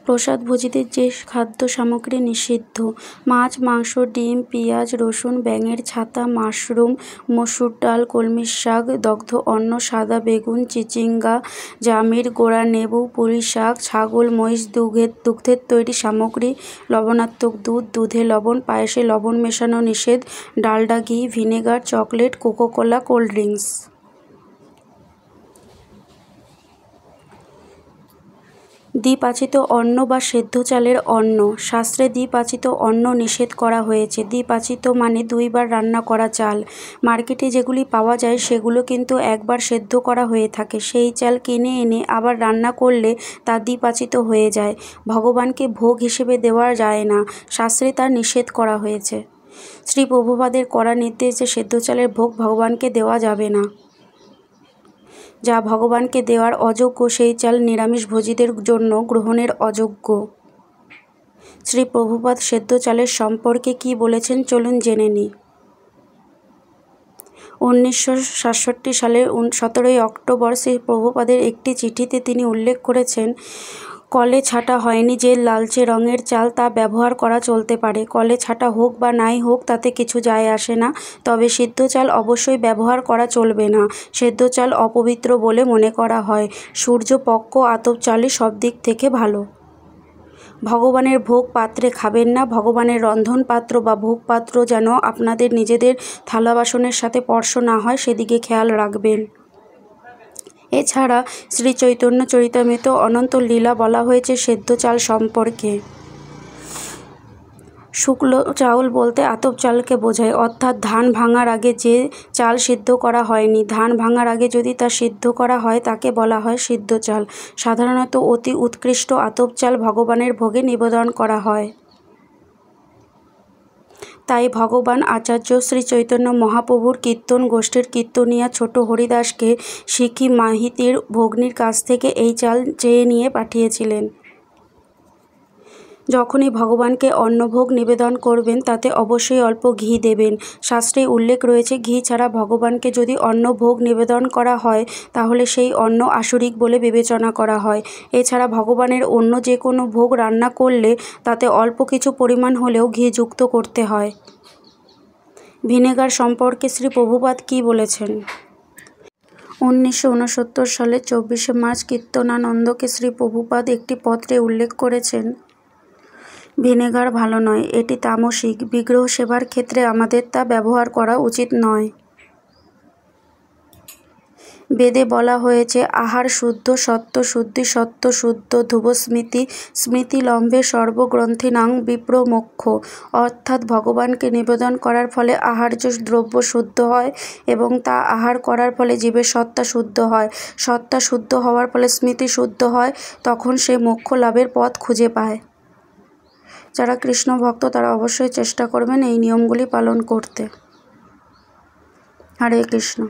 প্রসাদভোজীদের যে খাদ্য সামগ্রী নিষিদ্ধ: মাছ, মাংস, ডিম, পেঁয়াজ, রসুন, ব্যাঙের ছাতা, মাশরুম, মসুর ডাল, কলমির শাক, দগ্ধ অন্ন, সাদা বেগুন, চিচিঙ্গা, জামির, গোড়া নেবু, পুঁই শাক, ছাগল, মহিষ, দুগ্ধের তৈরি সামগ্রী, লবণাত্মক দুধ, দুধে লবণ, পায়েসে লবণ মেশানো নিষেধ, ডালডা, ঘি, vinegar, chocolate, Coca Cola, cold drinks. দ্বিপাচিত অন্ন বা সেদ্ধ চালের অন্ন: শাস্ত্রে দ্বিপাচিত অন্ন নিষেধ করা হয়েছে। দ্বিপাচিত মানে দুইবার রান্না করা চাল। মার্কেটে যেগুলি পাওয়া যায় সেগুলো কিন্তু একবার সেদ্ধ করা হয়ে থাকে। সেই চাল কিনে এনে আবার রান্না করলে তা দ্বিপাচিত হয়ে যায়। ভগবানকে ভোগ হিসেবে দেওয়া যায় না, শাস্ত্রে তা নিষেধ করা হয়েছে। শ্রী প্রভুপাদের কড়া নির্দেশ যে সেদ্ধ চালের ভোগ ভগবানকে দেওয়া যাবে না। যা ভগবানকে দেওয়ার অযোগ্য সেই চাল নিরামিষভোজীদের জন্য গ্রহণের অযোগ্য। শ্রী প্রভুপাদ সেদ্ধ চালের সম্পর্কে কি বলেছেন চলুন জেনে নিই। 1967 সালের 17 অক্টোবর শ্রী প্রভুপাদের একটি চিঠিতে তিনি উল্লেখ করেছেন, কলে ছাঁটা হয়নি যে লালচে রঙের চাল তা ব্যবহার করা চলতে পারে। কলে ছাঁটা হোক বা নাই হোক তাতে কিছু যায় আসে না, তবে সিদ্ধ চাল অবশ্যই ব্যবহার করা চলবে না। সেদ্ধ চাল অপবিত্র বলে মনে করা হয়। সূর্যপক্ষ আতপ চালই সব দিক থেকে ভালো। ভগবানের ভোগ পাত্রে খাবেন না। ভগবানের রন্ধন পাত্র বা ভোগ পাত্র যেন আপনাদের নিজেদের থালা বাসনের সাথে স্পর্শ না হয় সেদিকে খেয়াল রাখবেন। এছাড়া শ্রী চৈতন্য চরিতামৃত অনন্ত লীলা বলা হয়েছে সেদ্ধ চাল সম্পর্কে। শুক্ল চাউল বলতে আতপ চালকে বোঝায়, অর্থাৎ ধান ভাঙার আগে যে চাল সিদ্ধ করা হয়নি। ধান ভাঙার আগে যদি তা সিদ্ধ করা হয় তাকে বলা হয় সিদ্ধ চাল। সাধারণত অতি উৎকৃষ্ট আতপ চাল ভগবানের ভোগে নিবেদন করা হয়। তাই ভগবান আচার্য শ্রী চৈতন্য মহাপ্রভুর কীর্তন গোষ্ঠীর কীর্তনিয়া ছোট হরিদাসকে শিখি মাহিতির ভগ্নির কাছ থেকে এই চাল চেয়ে নিয়ে পাঠিয়েছিলেন। যখনই ভগবানকে অন্নভোগ নিবেদন করবেন তাতে অবশ্যই অল্প ঘি দেবেন। শাস্ত্রে উল্লেখ রয়েছে, ঘি ছাড়া ভগবানকে যদি অন্নভোগ নিবেদন করা হয় তাহলে সেই অন্ন আসুরিক বলে বিবেচনা করা হয়। এছাড়া ভগবানের অন্য যে কোনো ভোগ রান্না করলে তাতে অল্প কিছু পরিমাণ হলেও ঘি যুক্ত করতে হয়। ভিনেগার সম্পর্কে শ্রী প্রভুপাদ কী বলেছেন? 1969 সালের 24শে মার্চ কীর্তনানন্দকে শ্রী প্রভুপাদ একটি পত্রে উল্লেখ করেছেন, ভিনেগার ভালো নয়, এটি তামসিক। বিগ্রহ সেবার ক্ষেত্রে আমাদের তা ব্যবহার করা উচিত নয়। বেদে বলা হয়েছে, আহার শুদ্ধ, সত্য শুদ্ধি, সত্য শুদ্ধ, ধ্রুবস্মৃতি, স্মৃতিলম্বে সর্বগ্রন্থিনাং বিপ্রমোক্ষ। অর্থাৎ ভগবানকে নিবেদন করার ফলে আহার্য দ্রব্য শুদ্ধ হয় এবং তা আহার করার ফলে জীবের সত্তা শুদ্ধ হয়। সত্তা শুদ্ধ হওয়ার ফলে স্মৃতি শুদ্ধ হয়, তখন সে মোক্ষ লাভের পথ খুঁজে পায়। যারা কৃষ্ণ ভক্ত তারা অবশ্যই চেষ্টা করবেন এই নিয়মগুলি পালন করতে। হরে কৃষ্ণ।